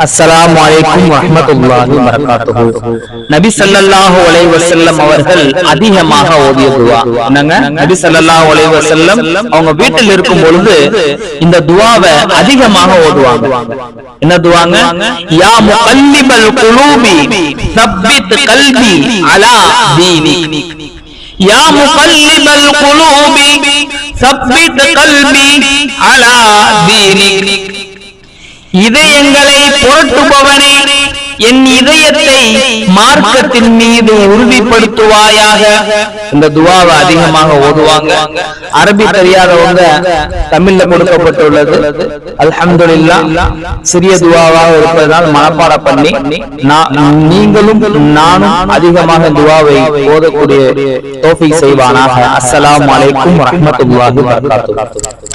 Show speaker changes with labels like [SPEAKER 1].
[SPEAKER 1] அஸ்ஸலாமு அலைக்கும் வரஹ்மத்துல்லாஹி வபரகாத்துஹு. நபி ஸல்லல்லாஹு அலைஹி வஸல்லம் அவர்கள் அதிகமாக ஓதிய துஆ என்னங்க? நபி ஸல்லல்லாஹு அலைஹி வஸல்லம் அவங்க வீட்டில் இருக்கும் பொழுது இந்த துஆவை அதிகமாக ஓதுவாங்க. என்ன துஆங்க? யா முகல்லிபல் குலூபி தப்பித் கல்பி அலா தீனி. யா முகல்லிபல் குலூபி தப்பித் கல்பி அலா தீனி. இதயங்களை புரட்டுபவனே, என் இதயத்தை மார்க்கத்தின் மீது உறுதிப்படுத்துவாயாக. இந்த துஆவை அதிகமாக ஓதுவாங்க. அரபி தெரியாதவங்க தமிழ்ல கொடுக்கப்பட்டுள்ளது. அல்ஹம்துலில்லாஹ் சிறிய துஆவாக இருப்பதனால் மனப்பாடம் பண்ணி நீங்களும் நானும் அதிகமாக துஆவை ஓதக்கூடிய தௌஃபீக் செய்வானாக. அஸ்ஸலாமு அலைக்கும் வரஹ்மத்துல்லாஹி வபரகாத்துஹு.